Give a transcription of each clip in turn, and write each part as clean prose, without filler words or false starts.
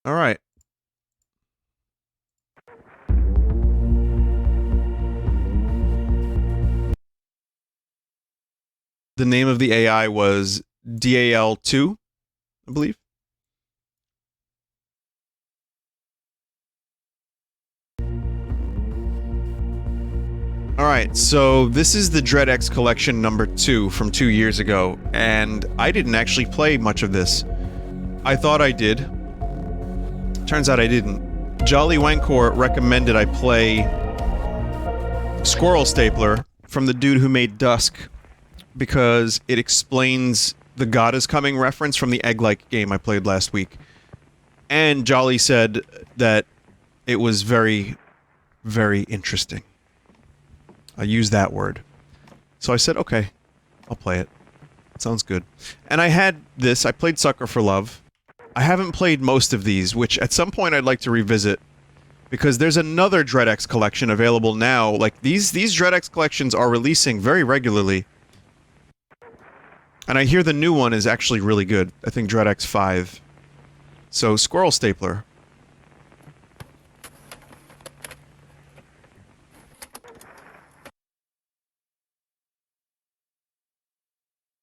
All right. The name of the AI was DAL2, I believe. All right, so this is the DreadX collection number 2 from 2 years ago, and I didn't actually play much of this. I thought I did. Turns out I didn't. Jolly Wankor recommended I play Squirrel Stapler from the dude who made Dusk, because it explains the God is Coming reference from the egg-like game I played last week. And Jolly said that it was very, very interesting. I used that word. So I said, okay, I'll play it. Sounds good. And I had this, I played Sucker for Love. I haven't played most of these, which at some point I'd like to revisit. Because there's another DreadX collection available now. Like, these DreadX collections are releasing very regularly. And I hear the new one is actually really good. I think DreadX 5. So, Squirrel Stapler.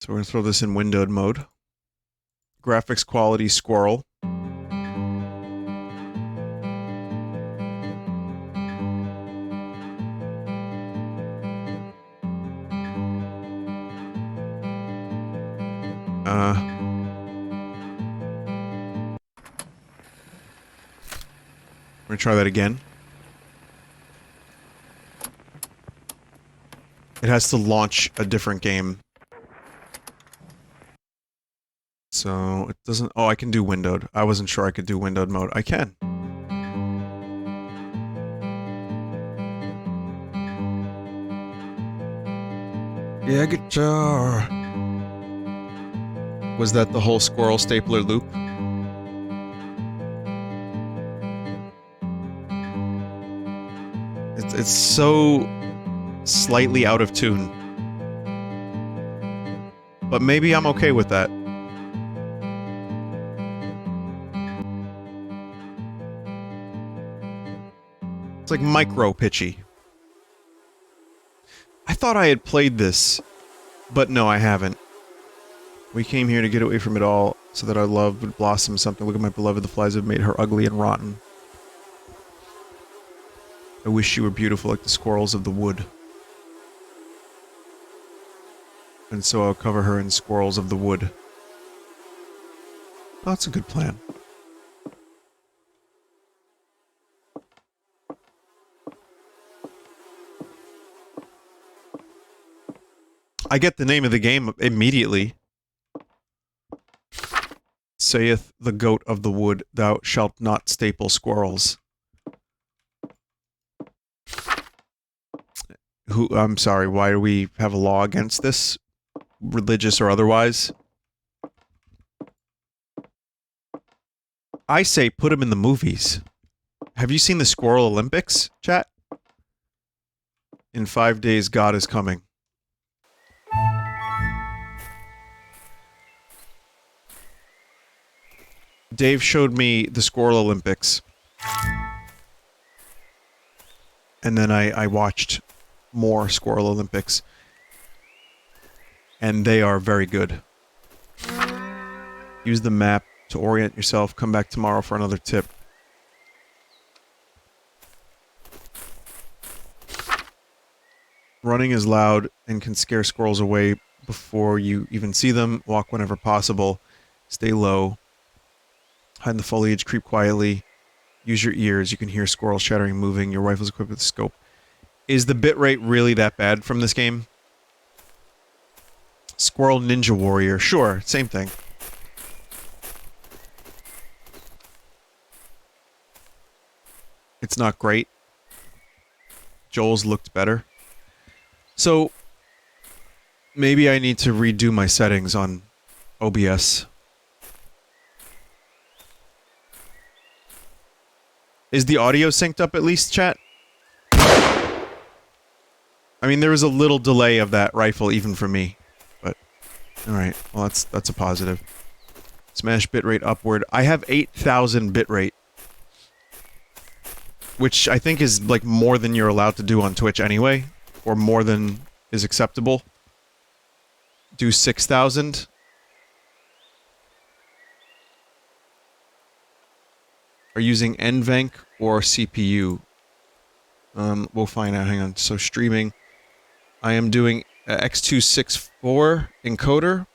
So we're gonna throw this in windowed mode. Graphics quality Squirrel. We're gonna try that again. It has to launch a different game. So, it doesn't... Oh, I can do windowed. I wasn't sure I could do windowed mode. I can. Yeah, guitar. Was that the whole Squirrel Stapler loop? It's so slightly out of tune. But maybe I'm okay with that. It's like micro-pitchy. I thought I had played this, but no, I haven't. We came here to get away from it all, so that our love would blossom something. Look at my beloved, the flies have made her ugly and rotten. I wish she were beautiful like the squirrels of the wood. And so I'll cover her in squirrels of the wood. Oh, that's a good plan. I get the name of the game immediately. Saith the goat of the wood, thou shalt not staple squirrels. I'm sorry, why do we have a law against this? Religious or otherwise? I say put him in the movies. Have you seen the Squirrel Olympics, chat? In 5 days, God is coming. Dave showed me the Squirrel Olympics. And then I watched more Squirrel Olympics. And they are very good. Use the map to orient yourself. Come back tomorrow for another tip. Running is loud and can scare squirrels away before you even see them. Walk whenever possible. Stay low. Hide in the foliage. Creep quietly. Use your ears. You can hear squirrels shattering, moving. Your rifle's equipped with a scope. Is the bitrate really that bad from this game? Squirrel Ninja Warrior. Sure, same thing. It's not great. Joel's looked better. So, maybe I need to redo my settings on OBS. Is the audio synced up at least, chat? I mean, there was a little delay of that rifle even for me. But, alright. Well, that's a positive. Smash bitrate upward. I have 8,000 bitrate. Which I think is, like, more than you're allowed to do on Twitch anyway. Or more than is acceptable. Do 6,000. Are using NVENC or CPU? We'll find out. Hang on. So streaming. I am doing X264 encoder.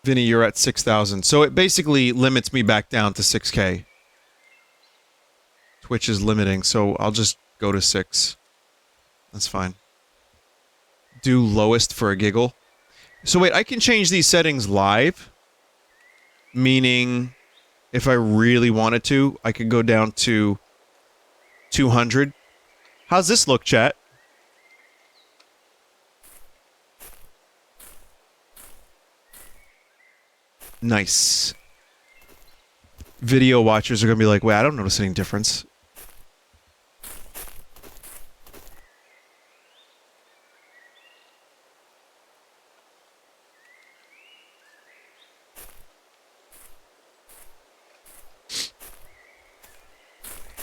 Vinny, you're at 6,000. So it basically limits me back down to 6K. Twitch is limiting, so I'll just go to 6. That's fine. Do lowest for a giggle. So wait, I can change these settings live? Meaning, if I really wanted to, I could go down to 200. How's this look, chat? Nice. Video watchers are gonna be like, wait, I don't notice any difference.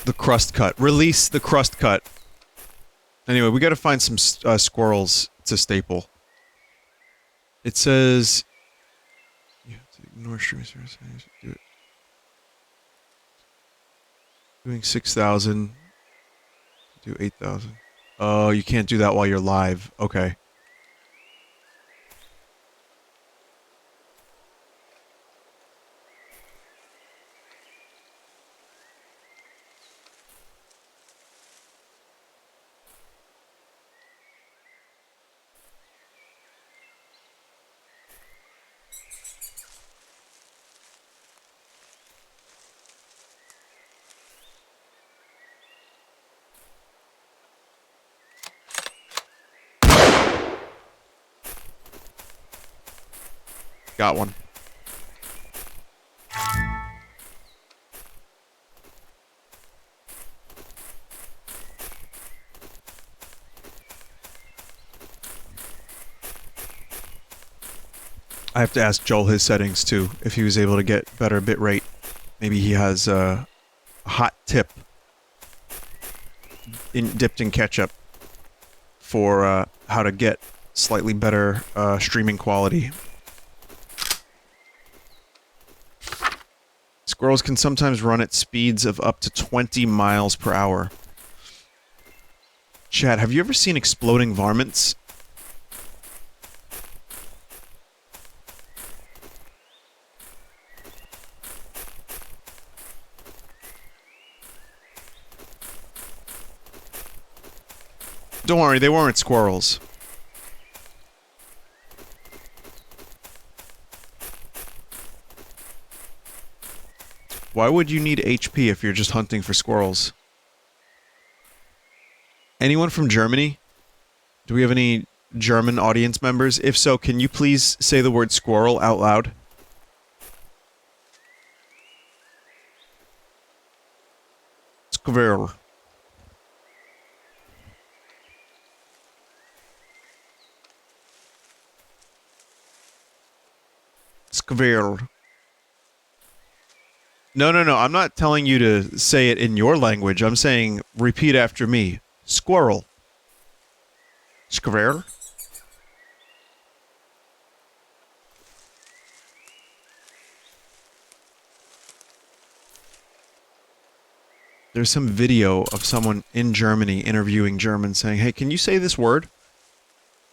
The crust cut. Release the crust cut. Anyway, we gotta find some squirrels. It's a staple. It says... You have to ignore stream service. Do it. Doing 6,000. Do 8,000. Oh, you can't do that while you're live. Okay. Got one. I have to ask Joel his settings too, if he was able to get better bitrate. Maybe he has a hot tip dipped in ketchup for how to get slightly better streaming quality. Squirrels can sometimes run at speeds of up to 20 miles per hour. Chad, have you ever seen exploding varmints? Don't worry, they weren't squirrels. Why would you need HP if you're just hunting for squirrels? Anyone from Germany? Do we have any German audience members? If so, can you please say the word squirrel out loud? Squirrel. Squirrel. No, I'm not telling you to say it in your language. I'm saying, repeat after me. Squirrel. Squirrel. There's some video of someone in Germany interviewing Germans saying, hey, can you say this word?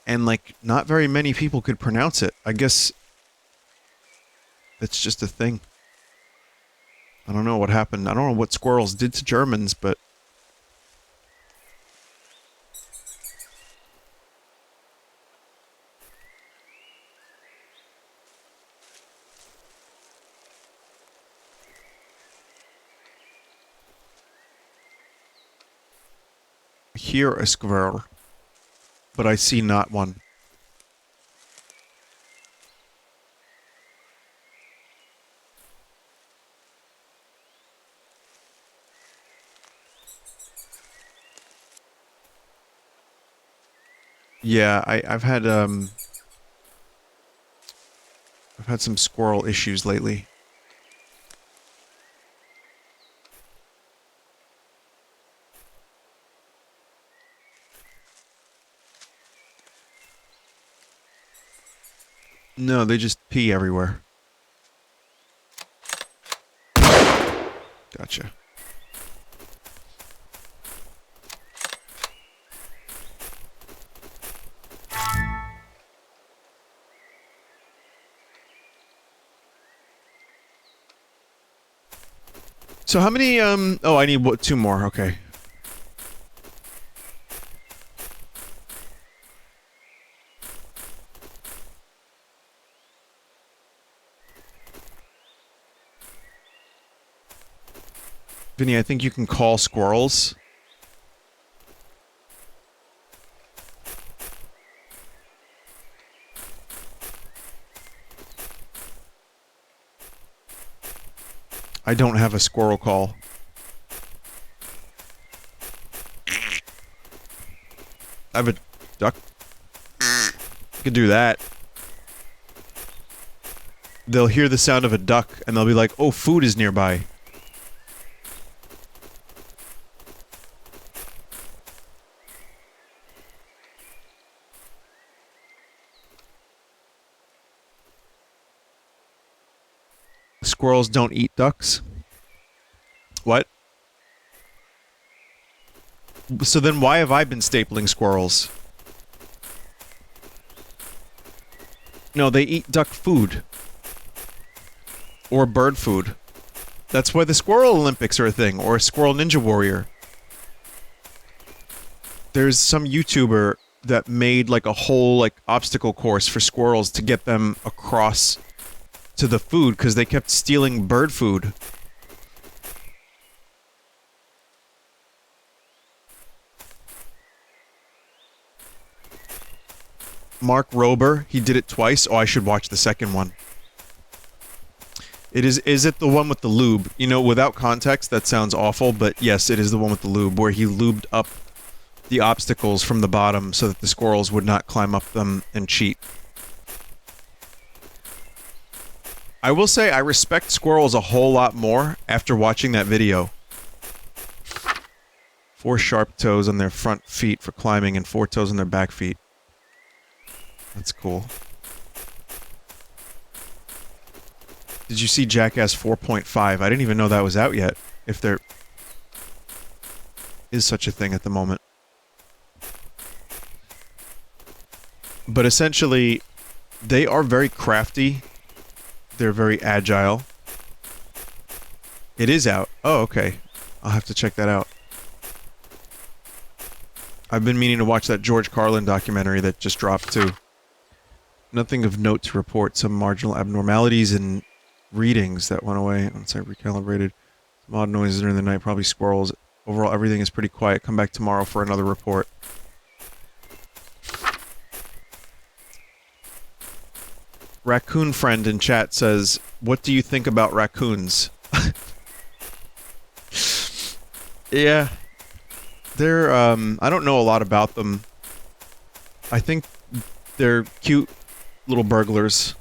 And, like, not very many people could pronounce it. I guess that's just a thing. I don't know what happened. I don't know what squirrels did to Germans, but... I hear a squirrel, but I see not one. Yeah, I've had had some squirrel issues lately. No, they just pee everywhere. Gotcha. So how many, oh, I need, what, 2 more, okay. Vinny, I think you can call squirrels. I don't have a squirrel call. I have a duck. I could do that. They'll hear the sound of a duck and they'll be like, oh, food is nearby. Squirrels don't eat ducks? What? So then why have I been stapling squirrels? No, they eat duck food. Or bird food. That's why the Squirrel Olympics are a thing, or a Squirrel Ninja Warrior. There's some YouTuber that made like a whole like obstacle course for squirrels to get them across to the food because they kept stealing bird food. Mark Rober, he did it twice. Oh, I should watch the second one. Is it the one with the lube? You know, without context, that sounds awful, but yes, it is the one with the lube, where he lubed up the obstacles from the bottom so that the squirrels would not climb up them and cheat. I will say I respect squirrels a whole lot more after watching that video. 4 sharp toes on their front feet for climbing and 4 toes on their back feet. That's cool. Did you see Jackass 4.5? I didn't even know that was out yet. If there is such a thing at the moment. But essentially, they are very crafty. They're very agile. It is out. Oh, okay. I'll have to check that out. I've been meaning to watch that George Carlin documentary that just dropped too. Nothing of note to report. Some marginal abnormalities in readings that went away once I recalibrated. Some odd noises during the night, probably squirrels. Overall, everything is pretty quiet. Come back tomorrow for another report. Raccoon friend in chat says, what do you think about raccoons? Yeah. They're, I don't know a lot about them. I think they're cute little burglars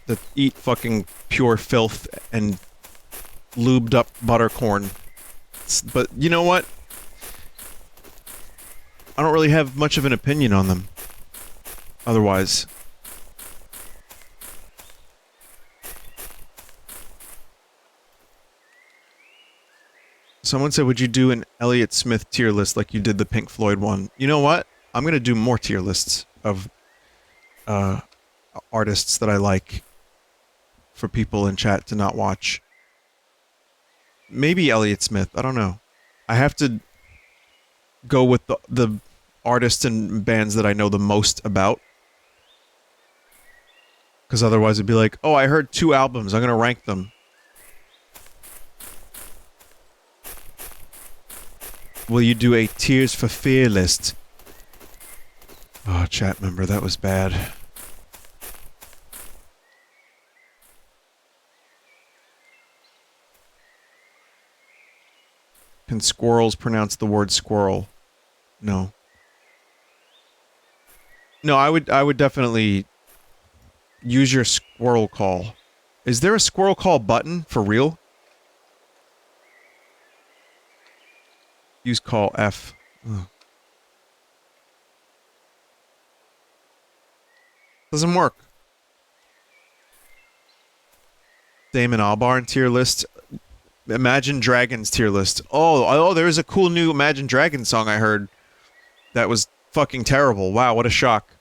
that eat fucking pure filth and lubed up buttercorn. But you know what? I don't really have much of an opinion on them. Otherwise. Someone said, would you do an Elliott Smith tier list like you did the Pink Floyd one? You know what? I'm gonna do more tier lists of artists that I like for people in chat to not watch. Maybe Elliott Smith, I don't know. I have to go with the artists and bands that I know the most about. Because otherwise it'd be like, oh, I heard 2 albums, I'm gonna rank them. Will you do a Tears for Fear list? Oh, chat member, that was bad. Can squirrels pronounce the word squirrel? No. No, I would definitely Use your squirrel call. Is there a squirrel call button for real? Use call F. Ugh. Doesn't work. Damon Albarn tier list. Imagine Dragons tier list. Oh, there was a cool new Imagine Dragons song I heard that was fucking terrible. Wow, what a shock.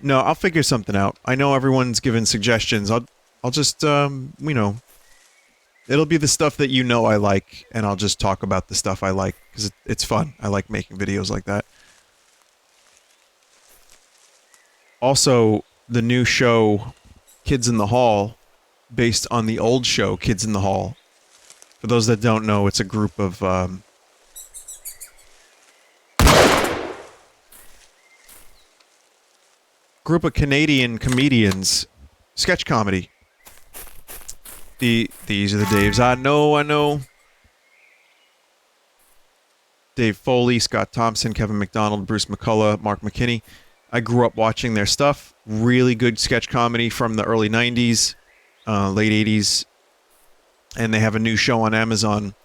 No, I'll figure something out. I know everyone's given suggestions. I'll just, you know, it'll be the stuff that you know I like, and I'll just talk about the stuff I like, because it's fun. I like making videos like that. Also, the new show, Kids in the Hall, based on the old show, Kids in the Hall. For those that don't know, it's a group of, Canadian comedians. Sketch comedy. These are the Daves. I know. Dave Foley, Scott Thompson, Kevin Macdonald, Bruce McCullough, Mark McKinney. I grew up watching their stuff. Really good sketch comedy from the early 90s, late 80s. And they have a new show on Amazon.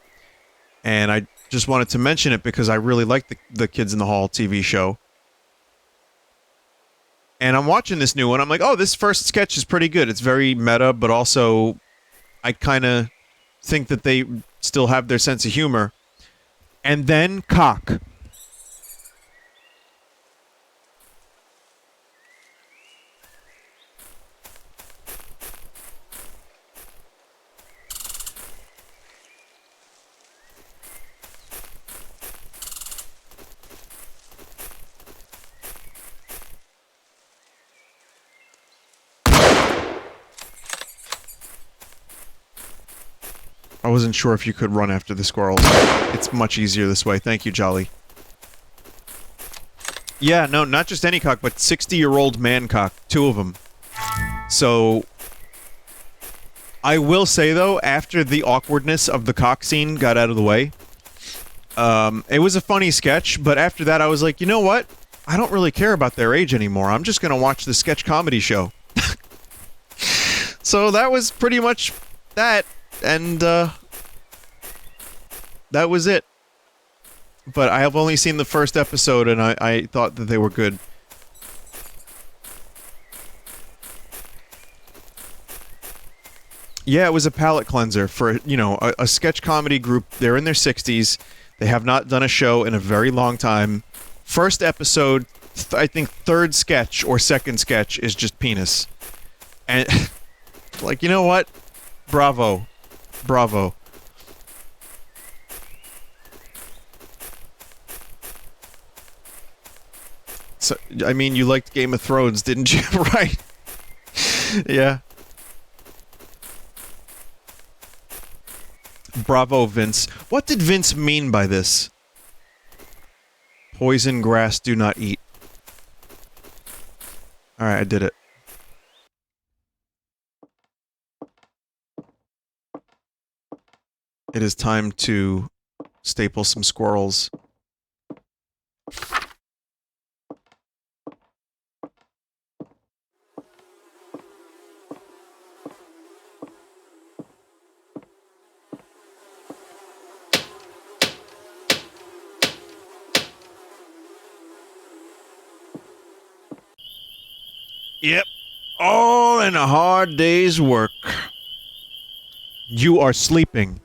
And I just wanted to mention it because I really like the Kids in the Hall TV show. And I'm watching this new one. I'm like, oh, this first sketch is pretty good. It's very meta, but also I kind of think that they still have their sense of humor. And then cock. I wasn't sure if you could run after the squirrels. It's much easier this way. Thank you, Jolly. Yeah, no, not just any cock, but 60-year-old man cock. 2 of them. So, I will say, though, after the awkwardness of the cock scene got out of the way, it was a funny sketch, but after that I was like, you know what? I don't really care about their age anymore. I'm just gonna watch the sketch comedy show. So that was pretty much that. And, that was it. But I have only seen the first episode, and I thought that they were good. Yeah, it was a palate cleanser for, you know, a sketch comedy group. They're in their 60s. They have not done a show in a very long time. First episode, I think third sketch or second sketch is just penis. And, like, you know what? Bravo. Bravo. So, I mean, you liked Game of Thrones, didn't you? Right. Yeah. Bravo, Vince. What did Vince mean by this? Poison grass do not eat. Alright, I did it. It is time to staple some squirrels. Yep. All in a hard day's work. You are sleeping.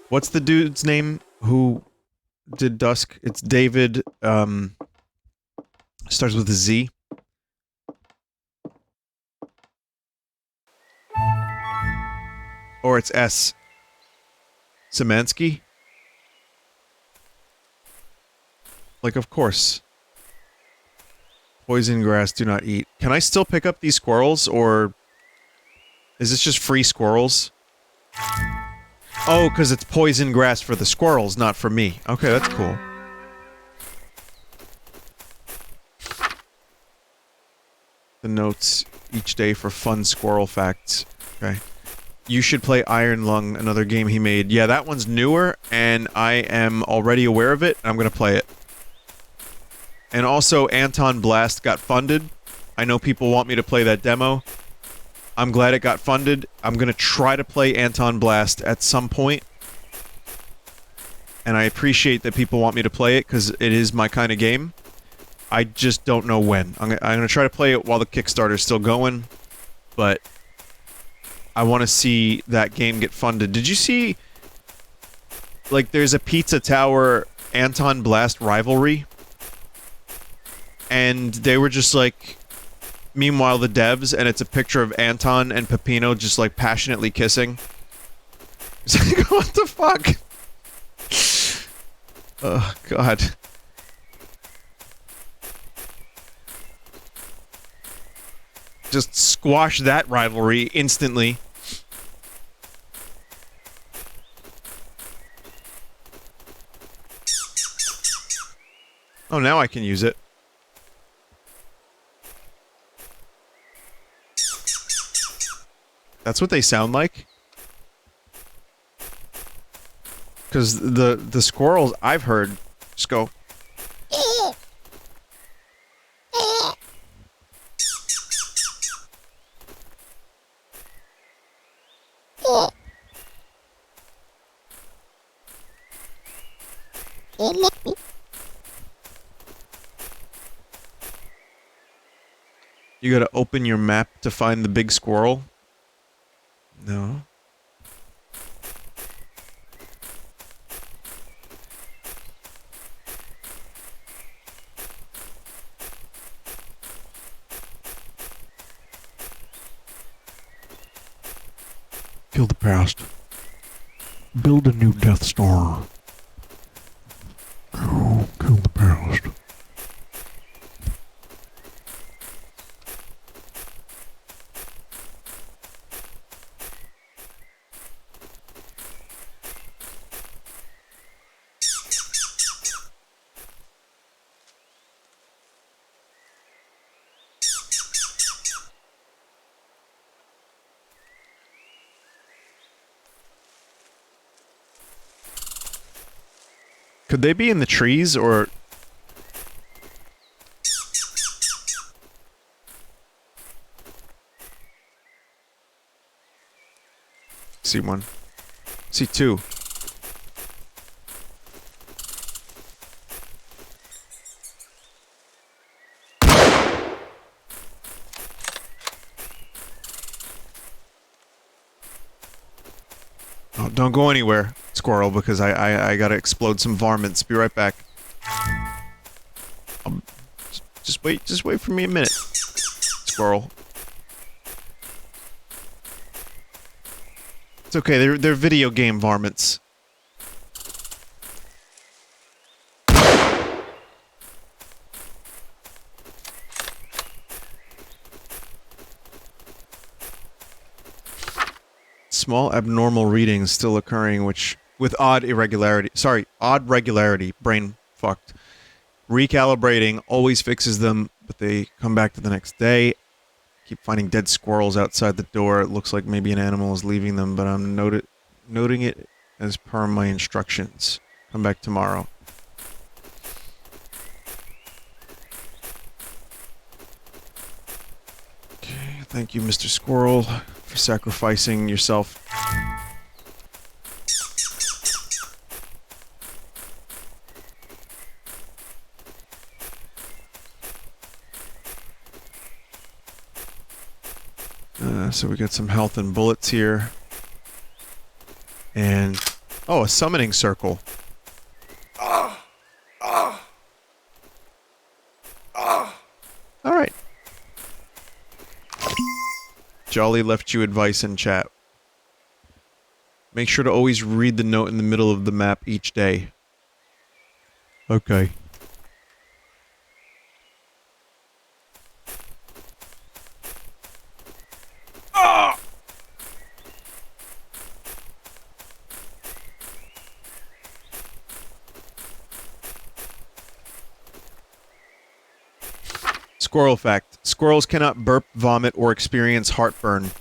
What's the dude's name who did Dusk? It's David, starts with a Z. Or it's S. Szymanski? Like, of course. Poison grass, do not eat. Can I still pick up these squirrels, or... is this just free squirrels? Oh, because it's poison grass for the squirrels, not for me. Okay, that's cool. the notes each day for fun squirrel facts. Okay. You should play Iron Lung, another game he made. Yeah, that one's newer, and I am already aware of it. I'm gonna play it. And also, Anton Blast got funded. I know people want me to play that demo. I'm glad it got funded. I'm gonna try to play Anton Blast at some point. And I appreciate that people want me to play it, because it is my kind of game. I just don't know when. I'm gonna try to play it while the Kickstarter's still going, but I want to see that game get funded. Did you see, like, there's a Pizza Tower Anton Blast rivalry? And they were just like, meanwhile the devs, and it's a picture of Anton and Peppino just like passionately kissing. It's like, what the fuck? Oh, God. Just squash that rivalry instantly. Oh, now I can use it. That's what they sound like? Because the squirrels I've heard just go... You gotta open your map to find the big squirrel? No. Kill the past. Build a new Death Star. Kill the past. Could they be in the trees, or... See one. See two. Oh, don't go anywhere, Squirrel, because I gotta explode some varmints. Be right back. Just wait for me a minute, Squirrel. It's okay, they're video game varmints. Small abnormal readings still occurring, which with odd regularity. Brain fucked. Recalibrating always fixes them, but they come back to the next day. Keep finding dead squirrels outside the door. It looks like maybe an animal is leaving them, but I'm noting it as per my instructions. Come back tomorrow. Okay, thank you, Mr. Squirrel, for sacrificing yourself. So we got some health and bullets here. And... oh, a summoning circle. Alright. Jolly left you advice in chat. Make sure to always read the note in the middle of the map each day. Okay. Squirrel fact. Squirrels cannot burp, vomit, or experience heartburn.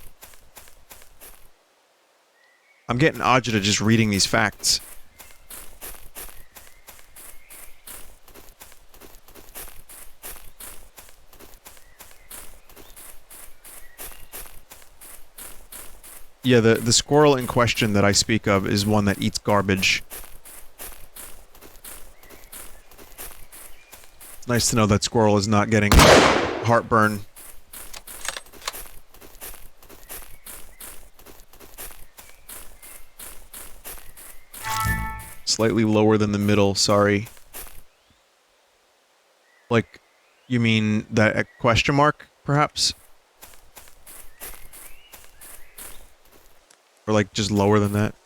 I'm getting agita just reading these facts. Yeah, the squirrel in question that I speak of is one that eats garbage. Nice to know that squirrel is not getting heartburn. Slightly lower than the middle, sorry. Like, you mean that question mark, perhaps? Or like, just lower than that?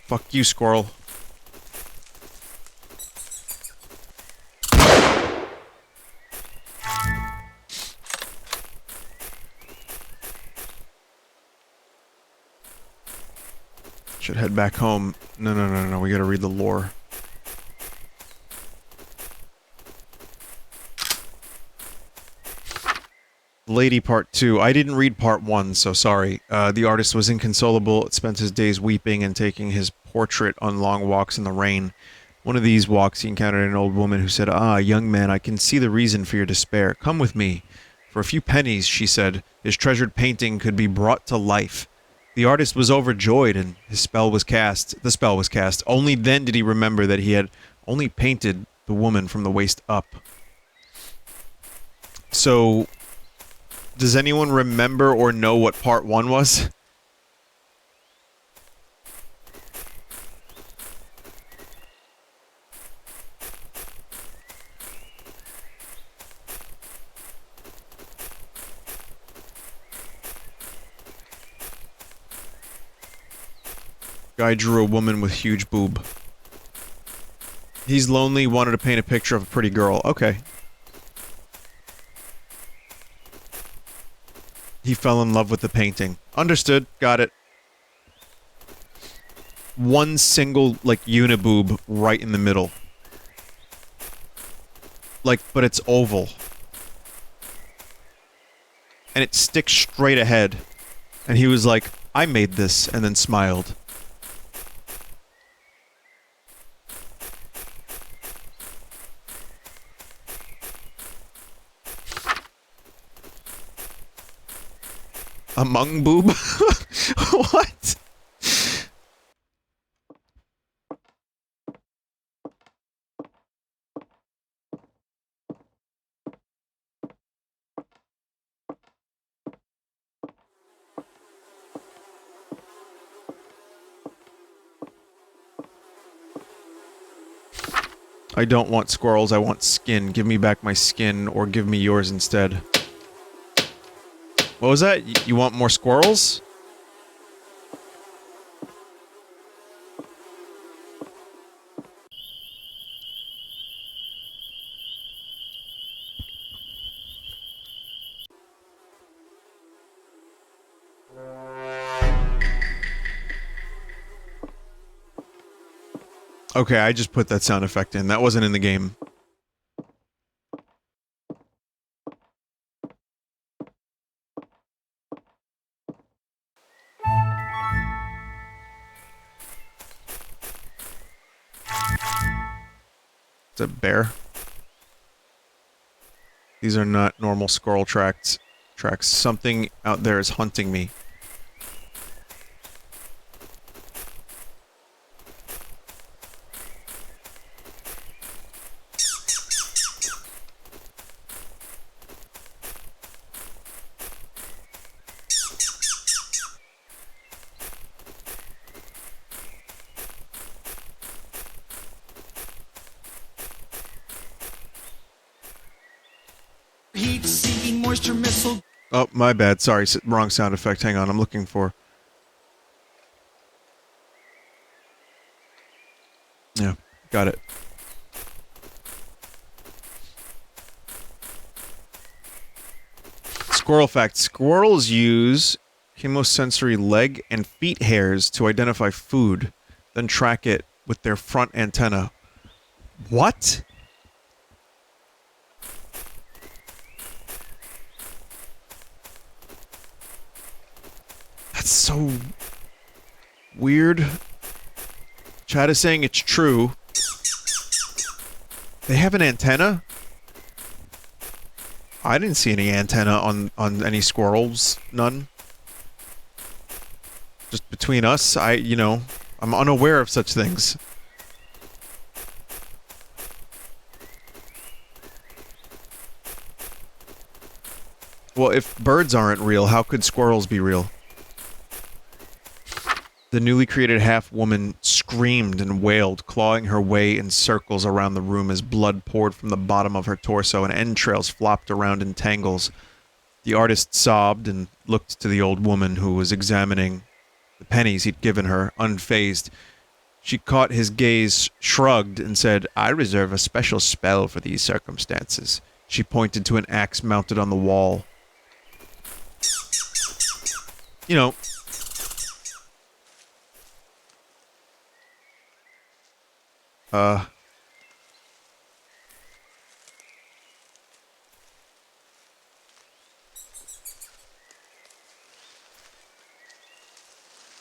Fuck you, squirrel. Should head back home. No, we gotta read the lore. Lady Part 2. I didn't read Part 1, so sorry. The artist was inconsolable, spent his days weeping and taking his portrait on long walks in the rain. One of these walks he encountered an old woman who said, "Ah, young man, I can see the reason for your despair. Come with me." For a few pennies, she said, his treasured painting could be brought to life. The artist was overjoyed and his spell was cast. The spell was cast. Only then did he remember that he had only painted the woman from the waist up. So, does anyone remember or know what Part 1 was? Guy drew a woman with huge boob. He's lonely, wanted to paint a picture of a pretty girl. Okay. He fell in love with the painting. Understood. Got it. One single, like, uniboob right in the middle. Like, but it's oval. And it sticks straight ahead. And he was like, I made this, and then smiled. Among boob? What? I don't want squirrels, I want skin. Give me back my skin, or give me yours instead. What was that? You want more squirrels? Okay, I just put that sound effect in. That wasn't in the game. It's a bear. These are not normal squirrel tracks. Something out there is hunting me. Heat-seeking moisture missile. Oh, my bad. Sorry, wrong sound effect. Hang on, I'm looking for... Yeah, got it. Squirrel fact. Squirrels use chemosensory leg and feet hairs to identify food, then track it with their front antenna. What? That's so weird. Chad is saying it's true. They have an antenna? I didn't see any antenna on any squirrels. None. Just between us, I'm unaware of such things. Well, if birds aren't real, how could squirrels be real? The newly created half-woman screamed and wailed, clawing her way in circles around the room as blood poured from the bottom of her torso and entrails flopped around in tangles. The artist sobbed and looked to the old woman who was examining the pennies he'd given her, unfazed. She caught his gaze, shrugged, and said, "I reserve a special spell for these circumstances." She pointed to an axe mounted on the wall. You know...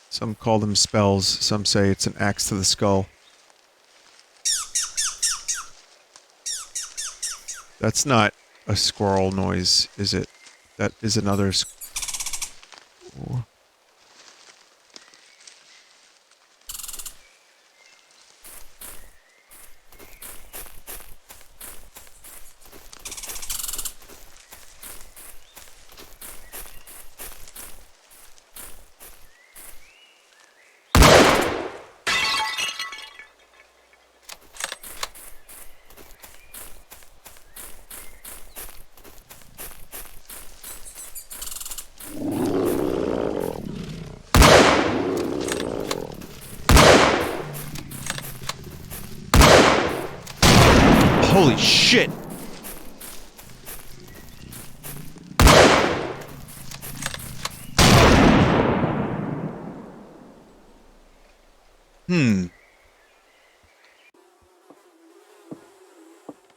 Some call them spells, some say it's an axe to the skull. That's not a squirrel noise, is it? That is another oh. Holy shit!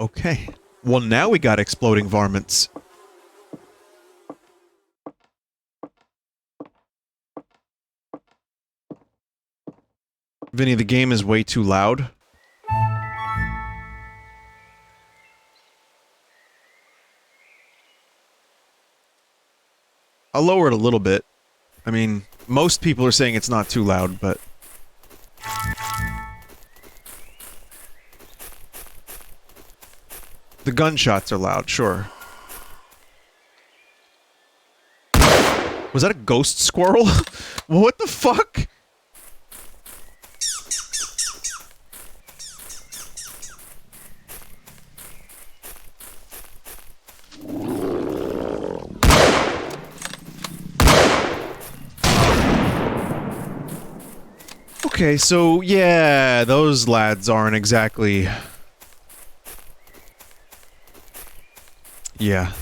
Okay. Well, now we got exploding varmints. Vinny, the game is way too loud. I'll lower it a little bit. I mean, most people are saying it's not too loud, but... The gunshots are loud, sure. Was that a ghost squirrel? What the fuck? Okay, so, yeah, those lads aren't exactly... Yeah.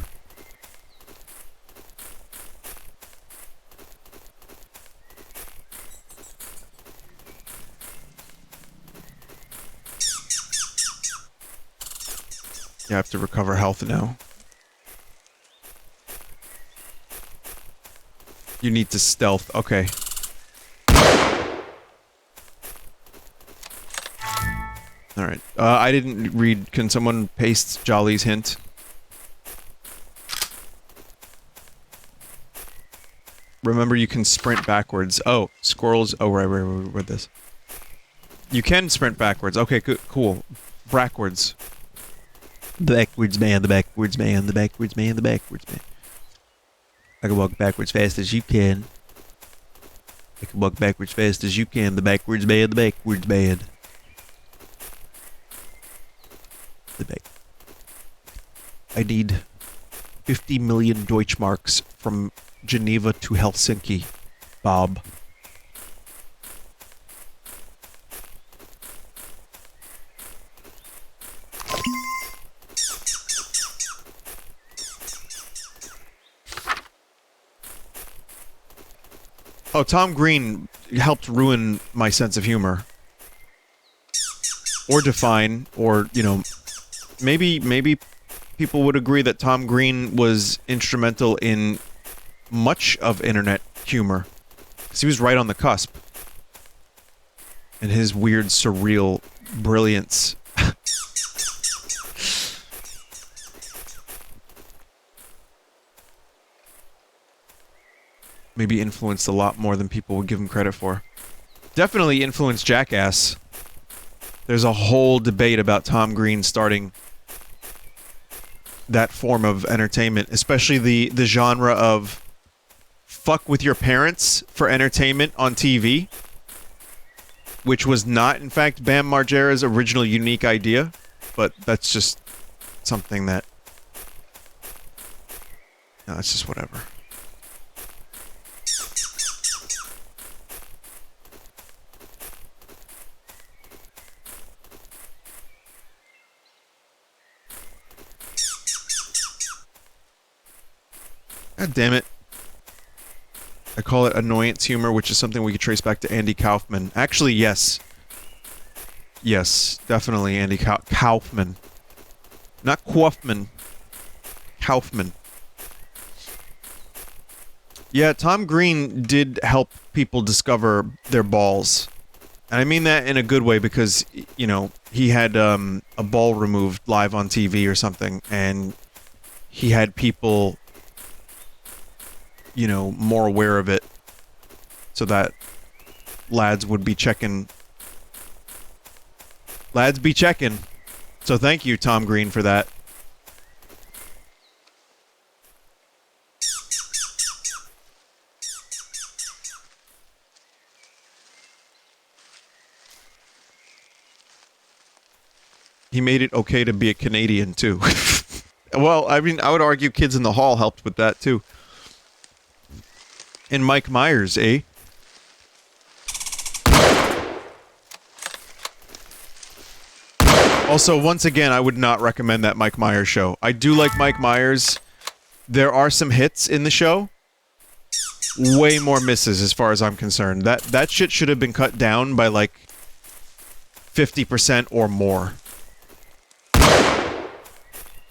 You have to recover health now. You need to stealth, okay. Alright, I didn't read, can someone paste Jolly's hint? Remember, you can sprint backwards. Oh, squirrels. Oh, right, this. You can sprint backwards. Okay, good, cool. Backwards. The backwards man, the backwards man, the backwards man, the backwards man. I can walk backwards fast as you can. I can walk backwards fast as you can. The backwards man, the backwards man. The back. I need 50 million Deutschmarks from Geneva to Helsinki, Bob. Oh, Tom Green helped ruin my sense of humor. Or define, or, you know, maybe people would agree that Tom Green was instrumental in much of internet humor. Because he was right on the cusp. And his weird, surreal brilliance. Maybe influenced a lot more than people would give him credit for. Definitely influenced Jackass. There's a whole debate about Tom Green starting that form of entertainment, especially the genre of fuck with your parents for entertainment on TV, which was not, in fact, Bam Margera's original unique idea, but that's just something that... No, it's just whatever. God damn it. I call it annoyance humor, which is something we could trace back to Andy Kaufman. Actually, yes. Yes, definitely Andy Kaufman. Not Kaufman. Kaufman. Yeah, Tom Green did help people discover their balls. And I mean that in a good way because, you know, he had a ball removed live on TV or something, and he had people, you know, more aware of it so that lads would be checking. Lads be checking. So thank you, Tom Green, for that. He made it okay to be a Canadian, too. Well, I mean, I would argue Kids in the Hall helped with that, too. And Mike Myers, eh? Also, once again, I would not recommend that Mike Myers show. I do like Mike Myers. There are some hits in the show. Way more misses, as far as I'm concerned. That shit should have been cut down by, like, 50% or more.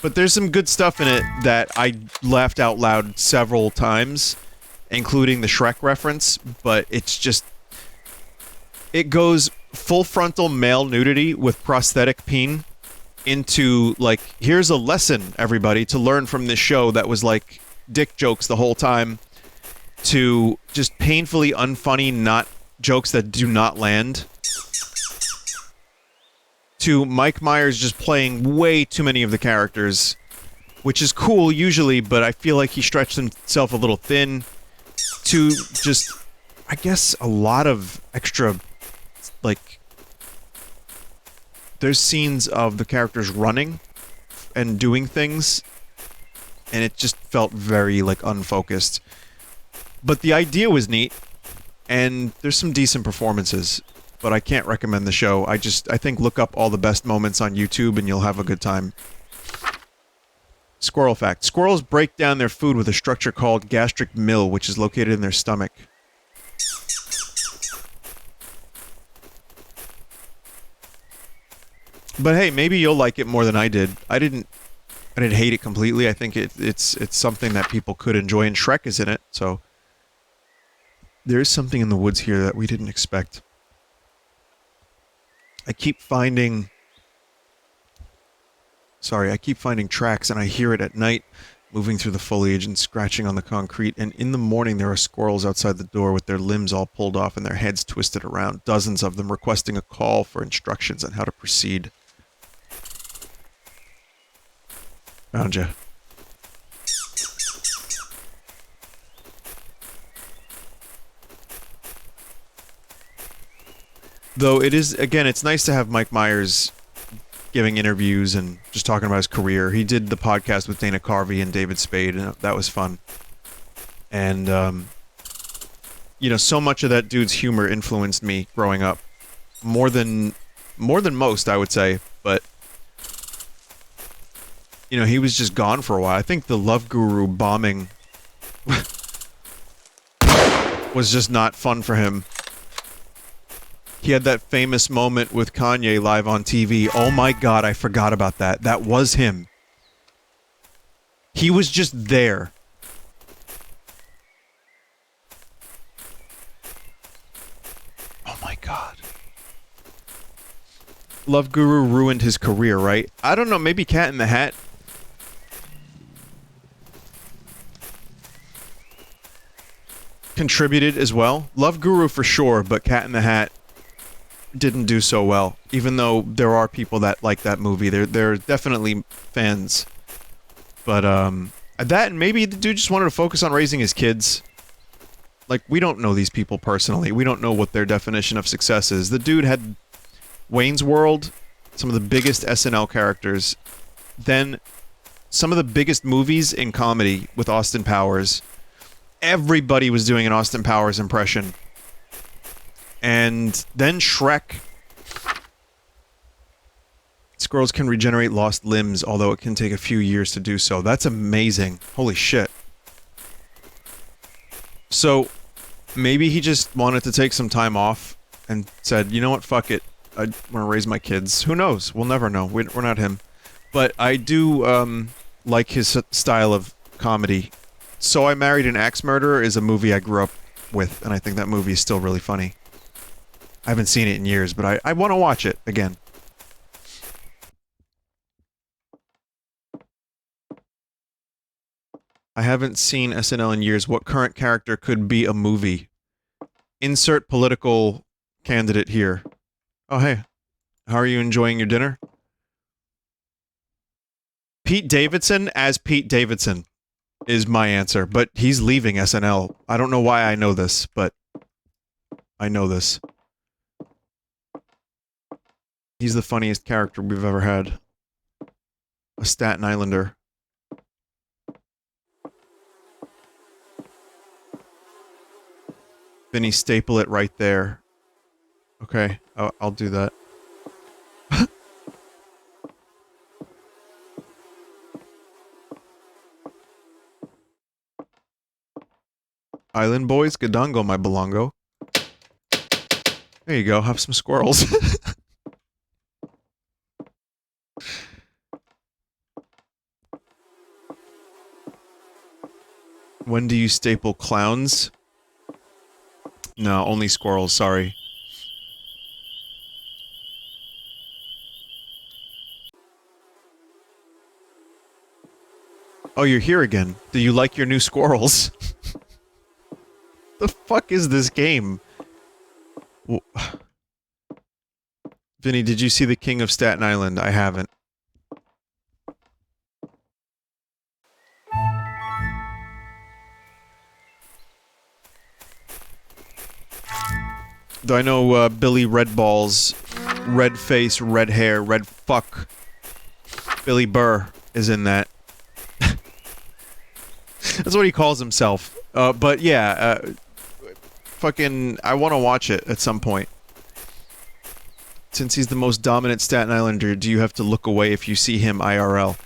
But there's some good stuff in it that I laughed out loud several times, including the Shrek reference, but it's just... It goes full frontal male nudity with prosthetic peen into, like, here's a lesson, everybody, to learn from this show that was, like, dick jokes the whole time, to just painfully unfunny not jokes that do not land, to Mike Myers just playing way too many of the characters, which is cool usually, but I feel like he stretched himself a little thin, to just, I guess, a lot of extra, like, there's scenes of the characters running and doing things, and it just felt very, like, unfocused. But the idea was neat, and there's some decent performances. But I can't recommend the show. I think look up all the best moments on YouTube and you'll have a good time. Squirrel fact. Squirrels break down their food with a structure called gastric mill, which is located in their stomach. But hey, maybe you'll like it more than I did. I didn't hate it completely. I think it's something that people could enjoy, and Shrek is in it, so... There's something in the woods here that we didn't expect. I keep finding tracks, and I hear it at night, moving through the foliage and scratching on the concrete, and in the morning there are squirrels outside the door with their limbs all pulled off and their heads twisted around, dozens of them requesting a call for instructions on how to proceed. Found ya. Though it is, again, it's nice to have Mike Myers giving interviews and just talking about his career. He did the podcast with Dana Carvey and David Spade, and that was fun. And, you know, so much of that dude's humor influenced me growing up. More than most, I would say, but... You know, he was just gone for a while. I think the Love Guru bombing... was just not fun for him. He had that famous moment with Kanye live on TV. Oh my god, I forgot about that. That was him. He was just there. Oh my god. Love Guru ruined his career, right? I don't know, maybe Cat in the Hat. Contributed as well. Love Guru for sure, but Cat in the Hat didn't do so well. Even though there are people that like that movie. They're definitely fans. But, that and maybe the dude just wanted to focus on raising his kids. Like, we don't know these people personally. We don't know what their definition of success is. The dude had Wayne's World, some of the biggest SNL characters, then some of the biggest movies in comedy with Austin Powers. Everybody was doing an Austin Powers impression. And then Shrek. Squirrels can regenerate lost limbs, although it can take a few years to do so. That's amazing. Holy shit. So, maybe he just wanted to take some time off and said, you know what, fuck it. I want to raise my kids. Who knows? We'll never know. We're not him. But I do, like his style of comedy. So I Married an Axe Murderer is a movie I grew up with, and I think that movie is still really funny. I haven't seen it in years, but I want to watch it again. I haven't seen SNL in years. What current character could be a movie? Insert political candidate here. Oh, hey. How are you enjoying your dinner? Pete Davidson as Pete Davidson is my answer, but he's leaving SNL. I don't know why I know this, but I know this. He's the funniest character we've ever had. A Staten Islander. Vinny, staple it right there. Okay, I'll do that. Island boys, gadongo, my belongo. There you go, have some squirrels. When do you staple clowns? No, only squirrels, sorry. Oh, you're here again. Do you like your new squirrels? The fuck is this game? Vinny, did you see The King of Staten Island? I haven't. Though I know Billy Redballs, red face, red hair, red fuck. Billy Burr is in that. That's what he calls himself. But yeah, fucking, I want to watch it at some point. Since he's the most dominant Staten Islander, do you have to look away if you see him IRL?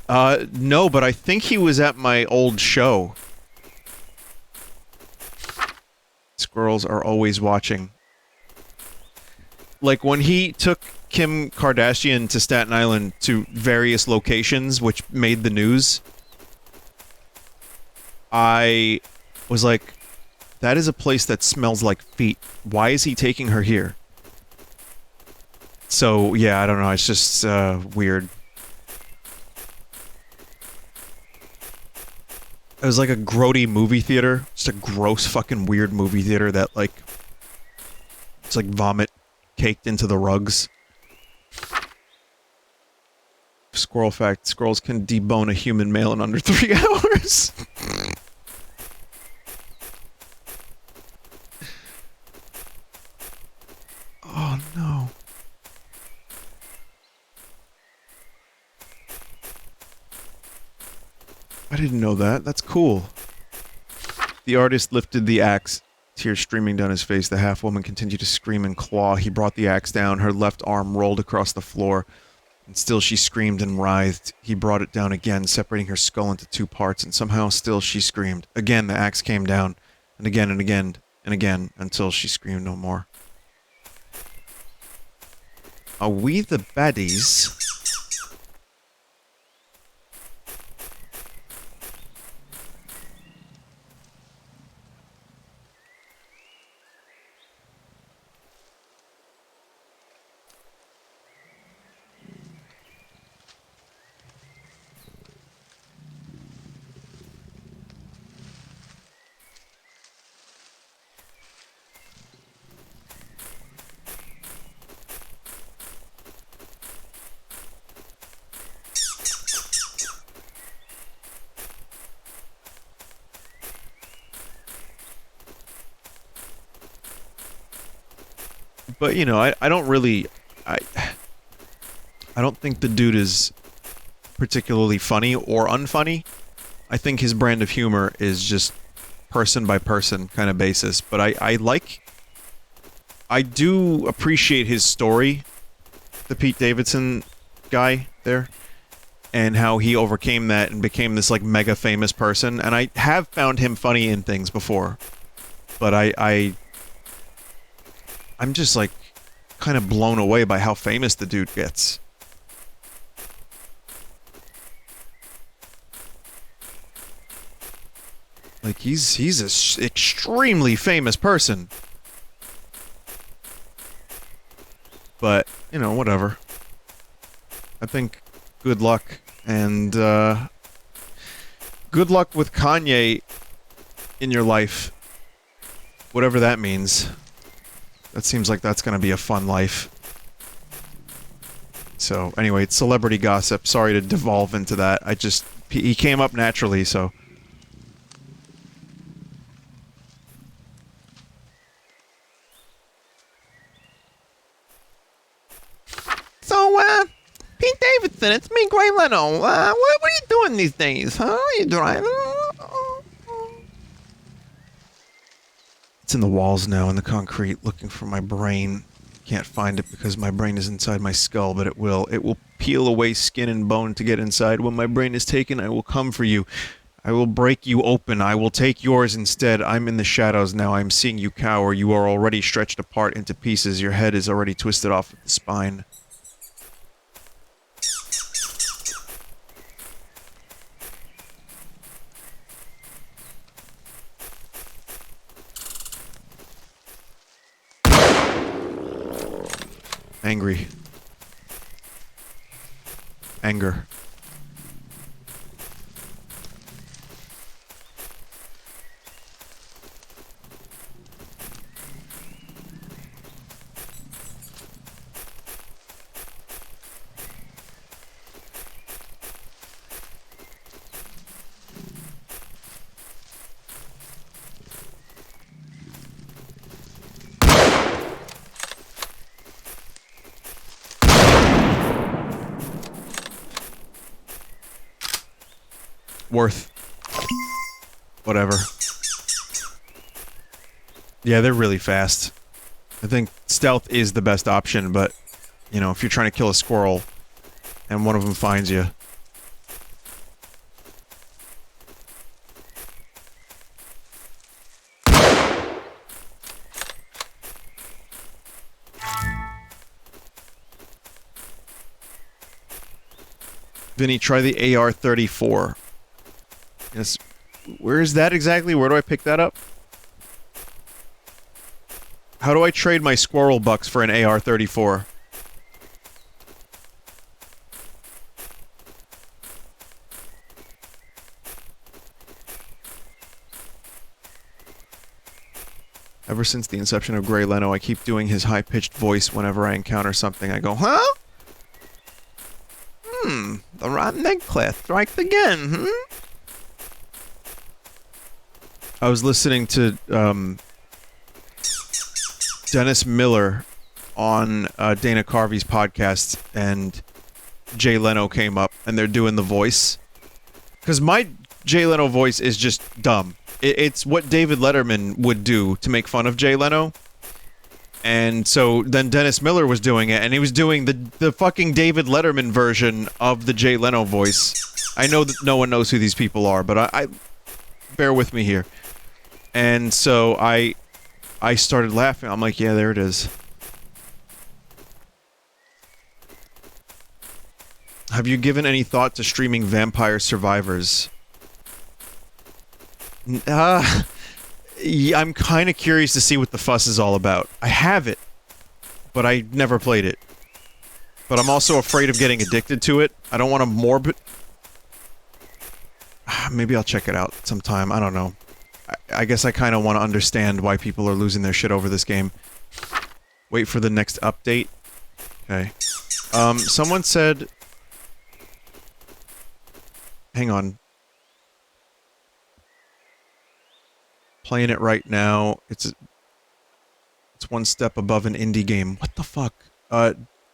No, but I think he was at my old show. Squirrels are always watching. Like, when he took Kim Kardashian to Staten Island to various locations, which made the news, I was like, that is a place that smells like feet. Why is he taking her here? So, yeah, I don't know, it's just, weird. It was like a grody movie theater. Just a gross fucking weird movie theater that, like... It's like vomit caked into the rugs. Squirrel fact, squirrels can debone a human male in under 3 hours. Oh no. I didn't know that. That's cool. The artist lifted the axe, tears streaming down his face. The half-woman continued to scream and claw. He brought the axe down. Her left arm rolled across the floor, and still she screamed and writhed. He brought it down again, separating her skull into 2 parts, and somehow still she screamed. Again, the axe came down, and again and again and again until she screamed no more. Are we the baddies? But, you know, I don't really... I don't think the dude is particularly funny or unfunny. I think his brand of humor is just person by person kind of basis. But I do appreciate his story, the Pete Davidson guy there, and how he overcame that and became this, like, mega famous person. And I have found him funny in things before. But I'm just, like, kind of blown away by how famous the dude gets. Like, he's a extremely famous person. But, you know, whatever. I think good luck, and, good luck with Kanye in your life. Whatever that means. That seems like that's gonna be a fun life. So, anyway, it's celebrity gossip. Sorry to devolve into that. He came up naturally, so... So, Pete Davidson, it's me, Gray Leno. What are you doing these days, huh? Are you driving? It's in the walls now, in the concrete, looking for my brain. Can't find it because my brain is inside my skull, but it will. It will peel away skin and bone to get inside. When my brain is taken, I will come for you. I will break you open. I will take yours instead. I'm in the shadows now. I'm seeing you cower. You are already stretched apart into pieces. Your head is already twisted off at the spine. Angry. Anger. Worth. Whatever. Yeah, they're really fast. I think stealth is the best option, but, you know, if you're trying to kill a squirrel and one of them finds you. Vinny, try the AR-34. Yes. Where is that exactly? Where do I pick that up? How do I trade my squirrel bucks for an AR-34? Ever since the inception of Gray Leno, I keep doing his high-pitched voice whenever I encounter something. I go, huh? The rotten egg class strikes again, I was listening to, Dennis Miller on, Dana Carvey's podcast, and Jay Leno came up, and they're doing the voice. Because my Jay Leno voice is just dumb. It's what David Letterman would do to make fun of Jay Leno. And so then Dennis Miller was doing it, and he was doing the fucking David Letterman version of the Jay Leno voice. I know that no one knows who these people are, but I bear with me here. And so I started laughing. I'm like, yeah, there it is. Have you given any thought to streaming Vampire Survivors? Yeah, I'm kind of curious to see what the fuss is all about. I have it, but I never played it. But I'm also afraid of getting addicted to it. I don't want to morbid... Maybe I'll check it out sometime. I don't know. I guess I kind of want to understand why people are losing their shit over this game. Wait for the next update. Okay. Someone said... Hang on. Playing it right now. It's one step above an indie game. What the fuck?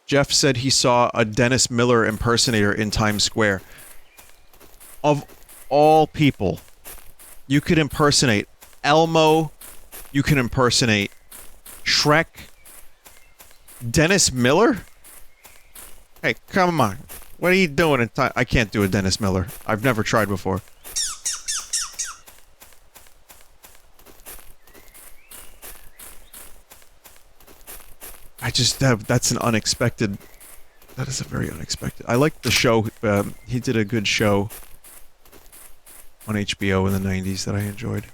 Jeff said he saw a Dennis Miller impersonator in Times Square. Of all people, you could impersonate Elmo, you can impersonate Shrek, Dennis Miller? Hey, come on. What are you doing in time? I can't do a Dennis Miller. I've never tried before. I just have... That's an unexpected... That is a very unexpected... I like the show. He did a good show on HBO in the 90s that I enjoyed.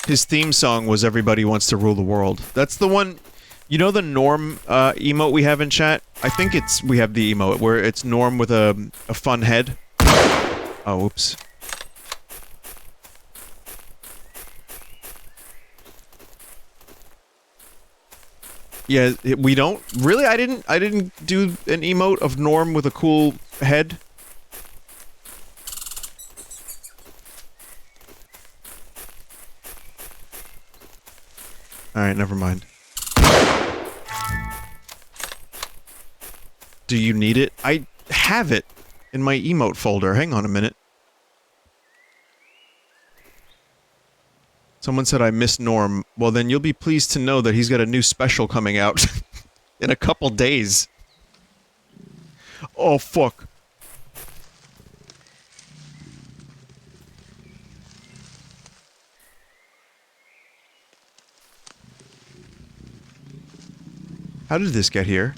His theme song was Everybody Wants to Rule the World. That's the one... You know the Norm emote we have in chat? I think it's... We have the emote where it's Norm with a fun head. Oh, oops. Yeah, we don't... Really? I didn't do an emote of Norm with a cool head? Alright, never mind. Do you need it? I have it in my emote folder. Hang on a minute. Someone said I miss Norm. Well, then you'll be pleased to know that he's got a new special coming out in a couple days. Oh, fuck. How did this get here?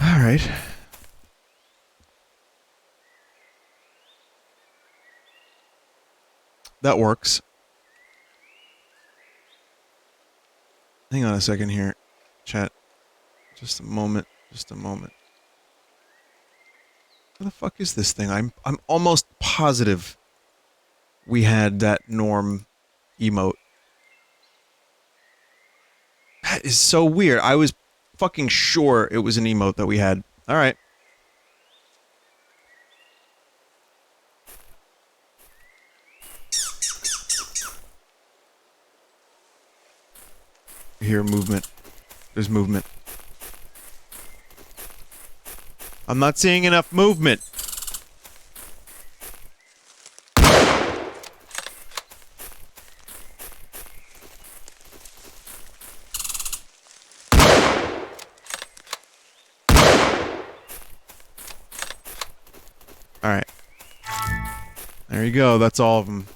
Alright. That works. Hang on a second here, chat. Just a moment. Just a moment. Where the fuck is this thing? I'm almost positive we had that Norm emote. That is so weird. I was fucking sure it was an emote that we had. Alright. Here, movement. There's movement. I'm not seeing enough movement. Alright. There you go, that's all of them.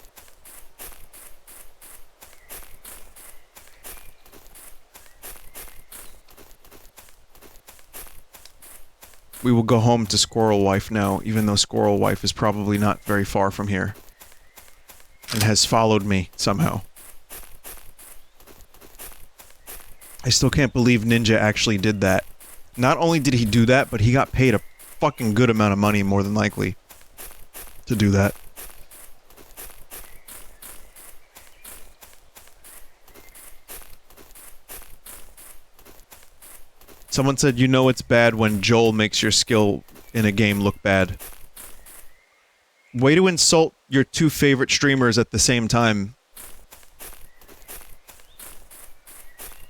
We will go home to Squirrel Wife now, even though Squirrel Wife is probably not very far from here. And has followed me, somehow. I still can't believe Ninja actually did that. Not only did he do that, but he got paid a fucking good amount of money, more than likely, to do that. Someone said, you know it's bad when Joel makes your skill in a game look bad. Way to insult your two favorite streamers at the same time.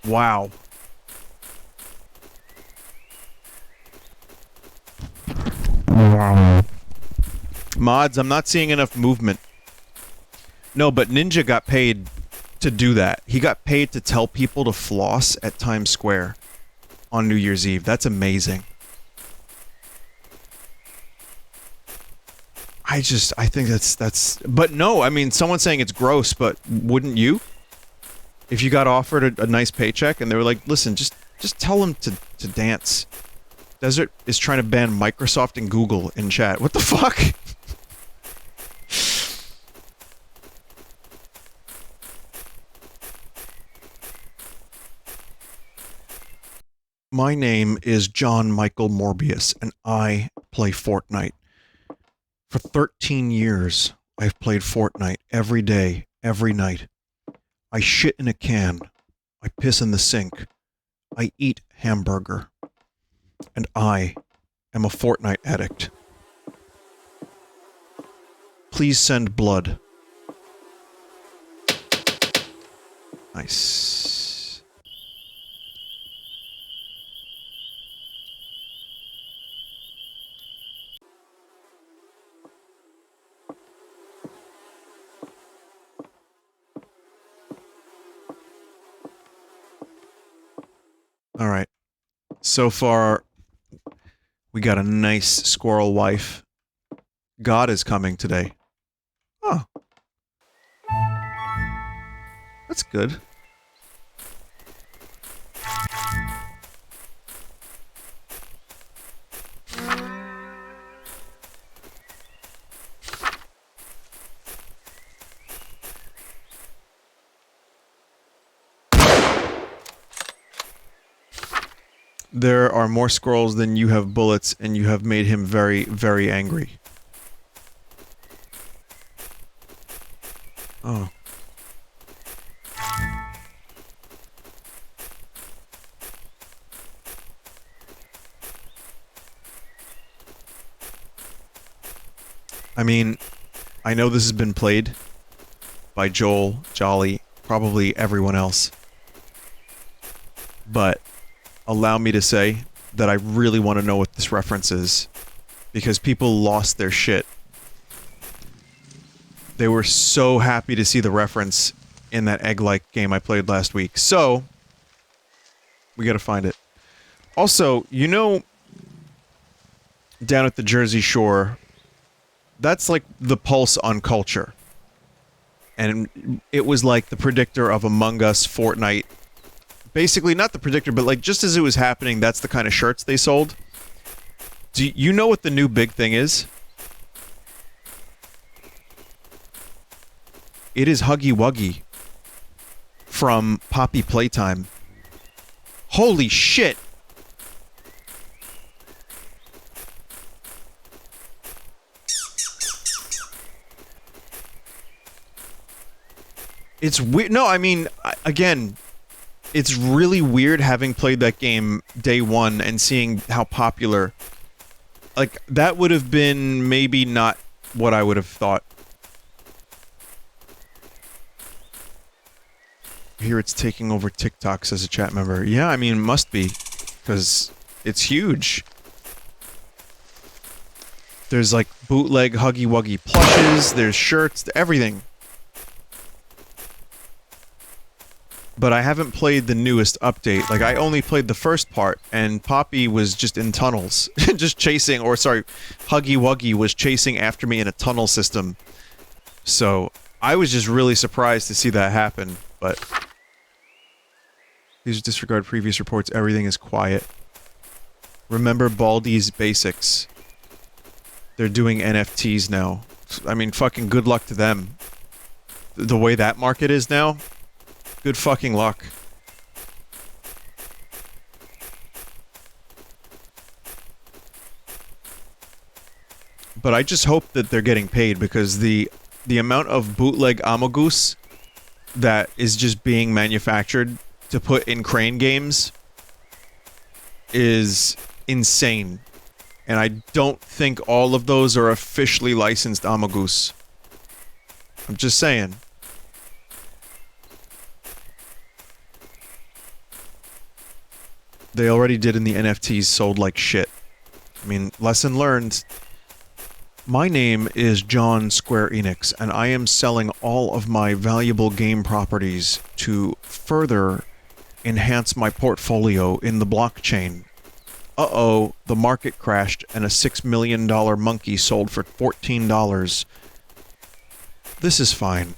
Wow. Mods, I'm not seeing enough movement. No, but Ninja got paid to do that. He got paid to tell people to floss at Times Square on New Year's Eve. That's amazing. I think that's... But no, I mean, someone's saying it's gross, but wouldn't you? If you got offered a nice paycheck and they were like, listen, just tell them to dance. Desert is trying to ban Microsoft and Google in chat. What the fuck? My name is John Michael Morbius, and I play Fortnite. For 13 years, I've played Fortnite every day, every night. I shit in a can. I piss in the sink. I eat hamburger. And I am a Fortnite addict. Please send blood. Nice. Alright. So far, we got a nice squirrel wife. God is coming today. Oh. That's good. There are more squirrels than you have bullets, and you have made him very, very angry. Oh. I mean, I know this has been played by Joel, Jolly, probably everyone else. But allow me to say that I really want to know what this reference is, because people lost their shit. They were so happy to see the reference in that egg-like game I played last week. So, we gotta find it. Also, you know, down at the Jersey Shore, that's like the pulse on culture. And it was like the predictor of Among Us, Fortnite. Basically, not the predictor, but like just as it was happening, that's the kind of shirts they sold. Do you know what the new big thing is? It is Huggy Wuggy from Poppy Playtime. Holy shit! It's weird. No, I mean, again, it's really weird having played that game day one and seeing how popular. Like, that would have been maybe not what I would have thought. Here it's taking over TikTok, says a chat member. Yeah, I mean, it must be. Because it's huge. There's like bootleg Huggy Wuggy plushes, there's shirts, everything. But I haven't played the newest update. Like, I only played the first part, and Poppy was just in tunnels. Just chasing, or sorry, Huggy Wuggy was chasing after me in a tunnel system. So, I was just really surprised to see that happen, but... Please disregard previous reports, everything is quiet. Remember Baldi's basics. They're doing NFTs now. I mean, fucking good luck to them. The way that market is now, good fucking luck. But I just hope that they're getting paid, because the amount of bootleg Amogus that is just being manufactured to put in crane games is insane. And I don't think all of those are officially licensed Amogus. I'm just saying. They already did in the NFTs, sold like shit. I mean, lesson learned. My name is John Square Enix, and I am selling all of my valuable game properties to further enhance my portfolio in the blockchain. Uh-oh, the market crashed and a $6 million monkey sold for $14. This is fine.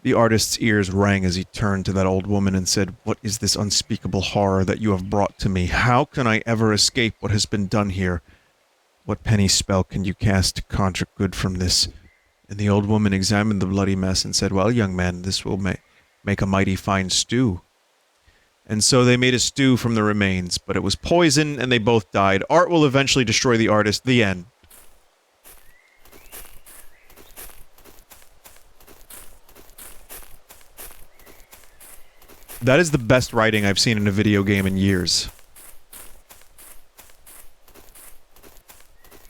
The artist's ears rang as he turned to that old woman and said, "What is this unspeakable horror that you have brought to me? How can I ever escape what has been done here? What penny spell can you cast to conjure good from this?" And the old woman examined the bloody mess and said, "Well, young man, this will make a mighty fine stew." And so they made a stew from the remains, but it was poison and they both died. Art will eventually destroy the artist. The end. That is the best writing I've seen in a video game in years.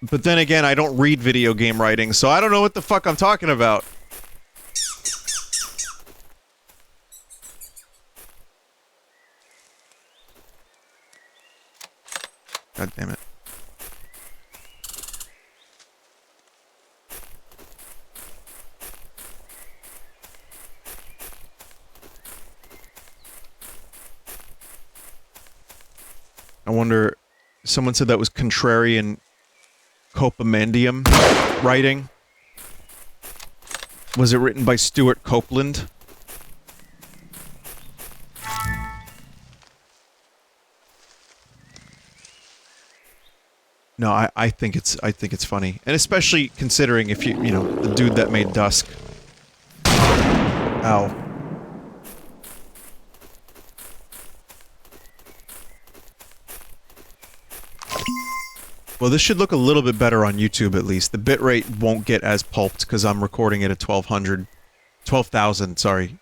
But then again, I don't read video game writing, so I don't know what the fuck I'm talking about. God damn it. I wonder, someone said that was contrarian Copemandium writing. Was it written by Stuart Copeland? No, I think it's funny. And especially considering if you know, the dude that made Dusk. Ow. Well, this should look a little bit better on YouTube, at least. The bitrate won't get as pulped, because I'm recording it at 12,000, sorry.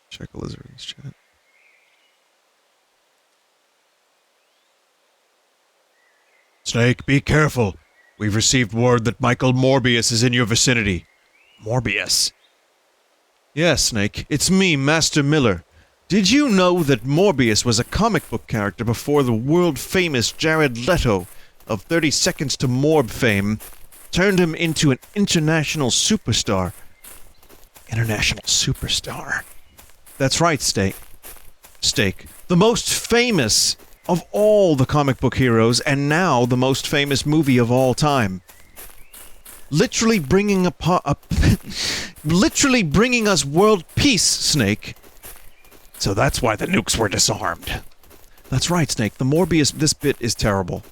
Check Elizabeth's chat. Snake, be careful. We've received word that Michael Morbius is in your vicinity. Morbius? Yes, Snake. It's me, Master Miller. Did you know that Morbius was a comic book character before the world-famous Jared Leto of 30 Seconds to Morb fame turned him into an international superstar? International superstar? That's right, Steak. The most famous of all the comic book heroes, and now the most famous movie of all time. Literally bringing literally bringing us world peace, Snake. So that's why the nukes were disarmed. That's right, Snake. The Morbius, this bit is terrible.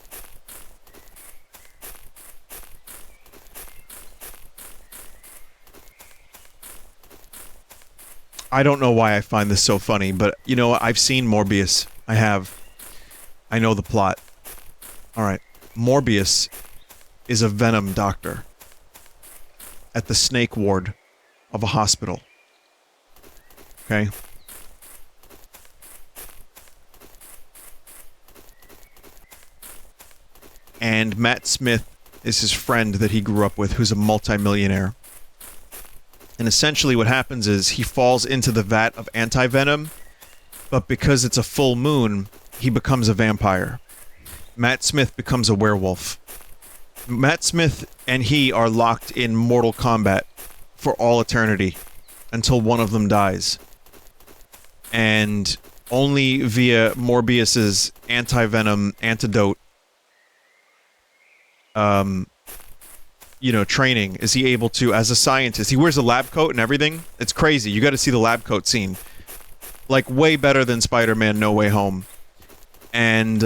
I don't know why I find this so funny, but you know what? I've seen Morbius. I have. I know the plot. Alright. Morbius is a venom doctor at the snake ward of a hospital. Okay? And Matt Smith is his friend that he grew up with, who's a multimillionaire. And essentially what happens is he falls into the vat of anti-venom, but because it's a full moon, he becomes a vampire. Matt Smith becomes a werewolf. Matt Smith and he are locked in mortal combat for all eternity until one of them dies. And only via Morbius's anti-venom antidote you know, training is he able to, as a scientist, he wears a lab coat and everything. It's crazy. You gotta see the lab coat scene. Like, way better than Spider-Man No Way Home. And,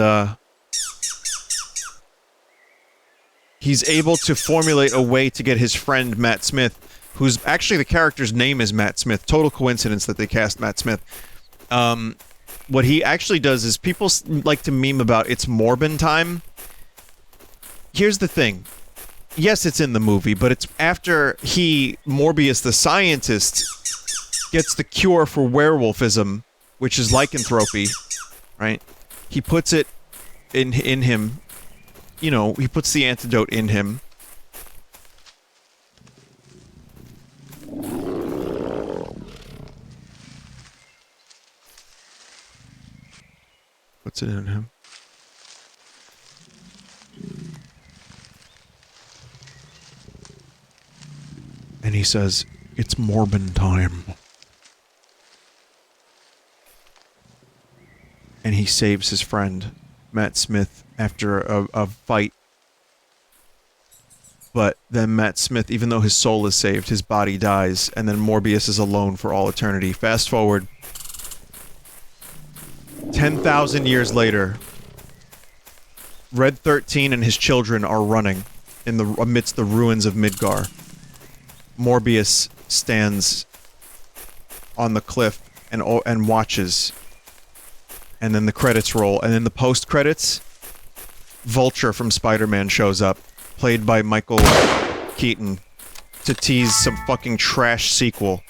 he's able to formulate a way to get his friend Matt Smith, who's actually the character's name is Matt Smith. Total coincidence that they cast Matt Smith. What he actually does is people like to meme about it's Morbin time. Here's the thing. Yes, it's in the movie, but it's after Morbius the scientist, gets the cure for werewolfism, which is lycanthropy, right? He puts it in him. You know, he puts the antidote in him. Puts it in him. And he says, it's Morbin time. And he saves his friend, Matt Smith, after a fight. But then Matt Smith, even though his soul is saved, his body dies, and then Morbius is alone for all eternity. Fast forward 10,000 years later, Red 13 and his children are running amidst the ruins of Midgar. Morbius stands on the cliff and watches. And then the credits roll. And in the post-credits, Vulture from Spider-Man shows up, played by Michael Keaton, to tease some fucking trash sequel.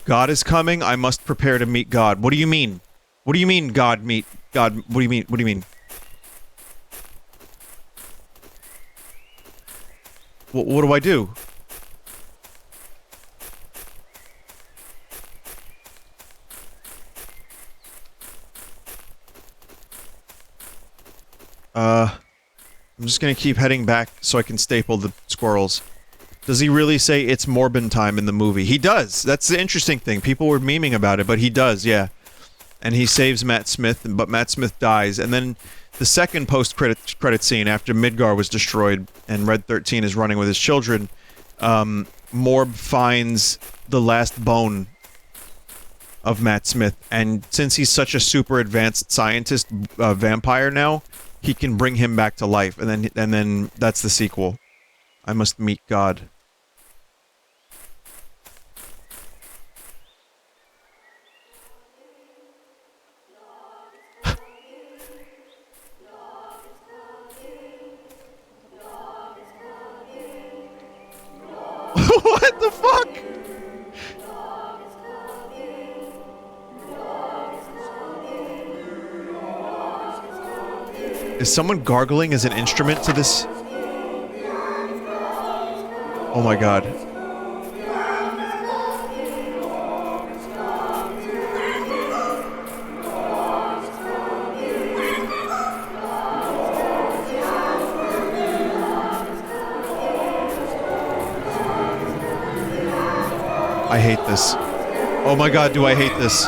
God is coming, I must prepare to meet God. What do you mean? What do you mean, God meet God? What do you mean? What do you mean? What do I do? I'm just gonna keep heading back so I can staple the squirrels. Does he really say it's Morbin time in the movie? He does! That's the interesting thing. People were memeing about it, but he does, yeah. And he saves Matt Smith, but Matt Smith dies. And then the second post-credit scene, after Midgar was destroyed and Red 13 is running with his children, Morb finds the last bone of Matt Smith. And since he's such a super advanced scientist vampire now, he can bring him back to life, and then that's the sequel. I must meet God. What the fuck? Is someone gargling as an instrument to this? Oh my god. I hate this. Oh my god, do I hate this.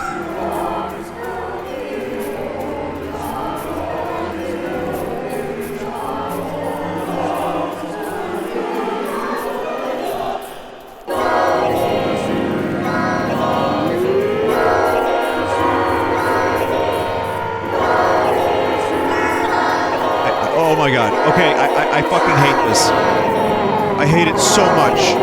Oh my god. Okay, I fucking hate this. I hate it so much.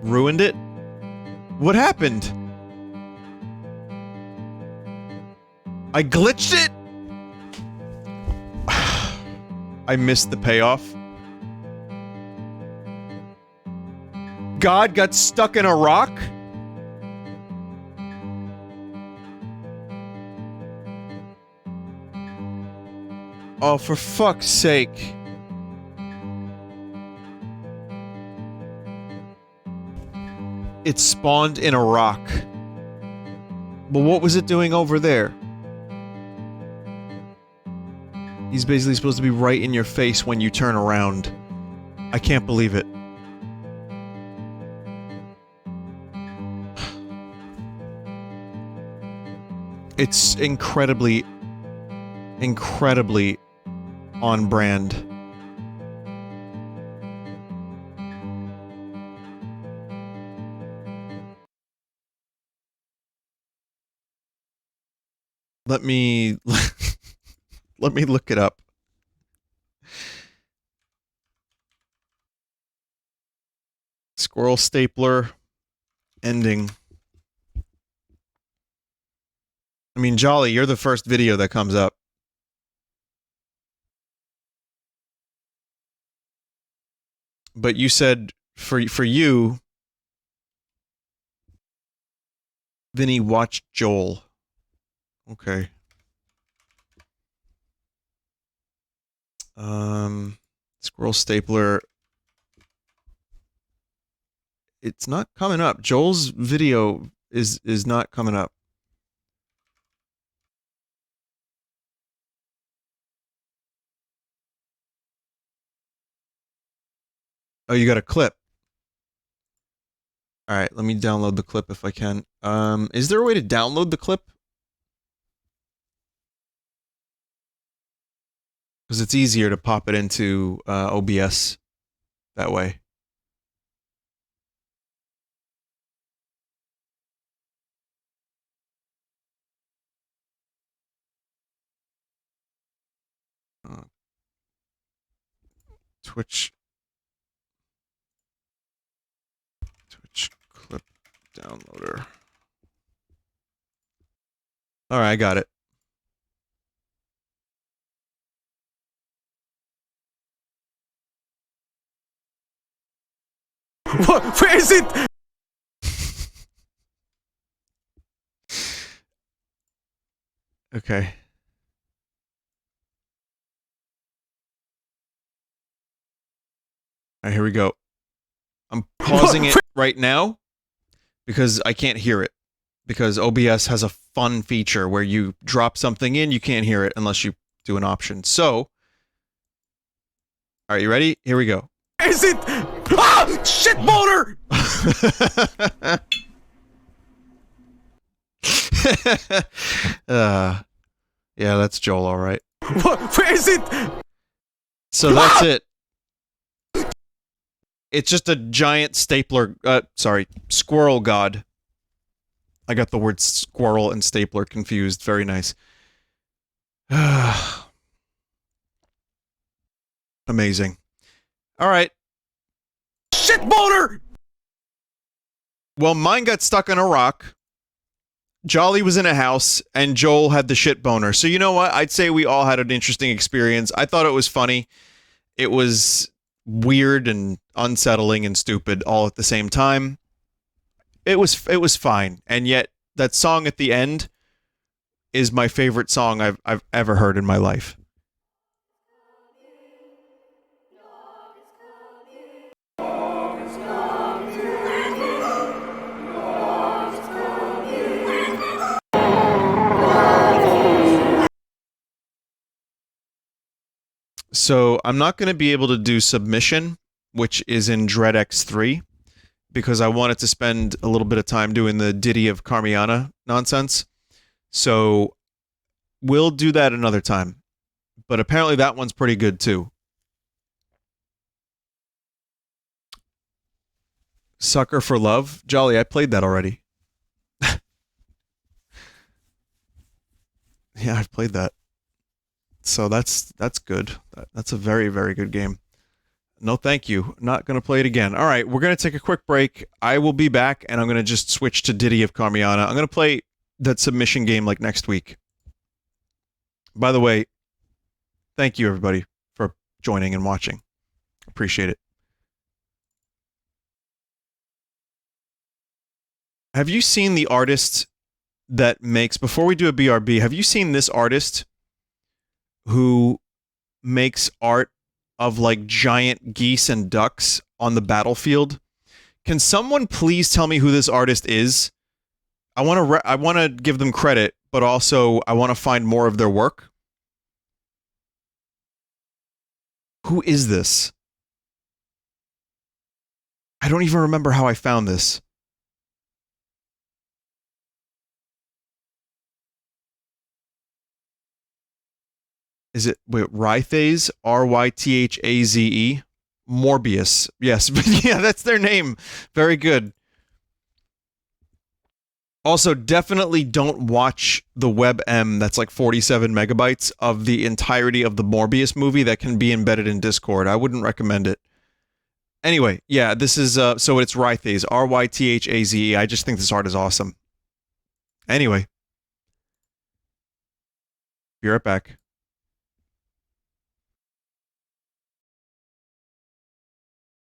Ruined it? What happened? I glitched it? I missed the payoff. God got stuck in a rock? Oh, for fuck's sake. It spawned in a rock. But what was it doing over there? He's basically supposed to be right in your face when you turn around. I can't believe it. It's incredibly on brand. Let me let me look it up. Squirrel stapler ending. I mean, Jolly, you're the first video that comes up. But you said for you, Vinny watched Joel. Okay. Squirrel stapler. It's not coming up. Joel's video is not coming up. Oh, you got a clip. Alright, let me download the clip if I can. Is there a way to download the clip? Because it's easier to pop it into OBS that way. Twitch clip downloader. Alright, I got it. What? Where is it? Okay. Alright, here we go. I'm pausing it right now because I can't hear it. Because OBS has a fun feature where you drop something in, you can't hear it unless you do an option. So, alright, you ready? Here we go. Is it? Ah! Shit boner! Yeah, that's Joel, alright. What? Where is it? So that's it. It's just a giant stapler, sorry, squirrel god. I got the word squirrel and stapler confused. Very nice. Amazing. Alright. Shit boner! Well, mine got stuck on a rock. Jolly was in a house, and Joel had the shit boner. So you know what? I'd say we all had an interesting experience. I thought it was funny. It was weird and unsettling and stupid all at the same time. It was fine. And yet, that song at the end is my favorite song I've ever heard in my life. So I'm not going to be able to do submission, which is in DreadX 3, because I wanted to spend a little bit of time doing the Ditty of Carmiana nonsense. So we'll do that another time. But apparently that one's pretty good too. Sucker for Love? Jolly, I played that already. Yeah, I've played that. So that's good. That's a very, very good game. No, thank you. Not going to play it again. All right, we're going to take a quick break. I will be back, and I'm going to just switch to Diddy of Carmiana. I'm going to play that submission game like next week. By the way, thank you, everybody, for joining and watching. Appreciate it. Have you seen the artist that makes... Before we do a BRB, have you seen this artist who makes art of like giant geese and ducks on the battlefield? Can someone please tell me who this artist is? I want to give them credit, but also I want to find more of their work. Who is this? I don't even remember how I found this. Is it, wait, Rythaze? R-Y-T-H-A-Z-E? Morbius. Yes, but yeah, that's their name. Very good. Also, definitely don't watch the WebM that's like 47 megabytes of the entirety of the Morbius movie that can be embedded in Discord. I wouldn't recommend it. Anyway, yeah, this is, so it's Rythaze. R-Y-T-H-A-Z-E. I just think this art is awesome. Anyway. Be right back.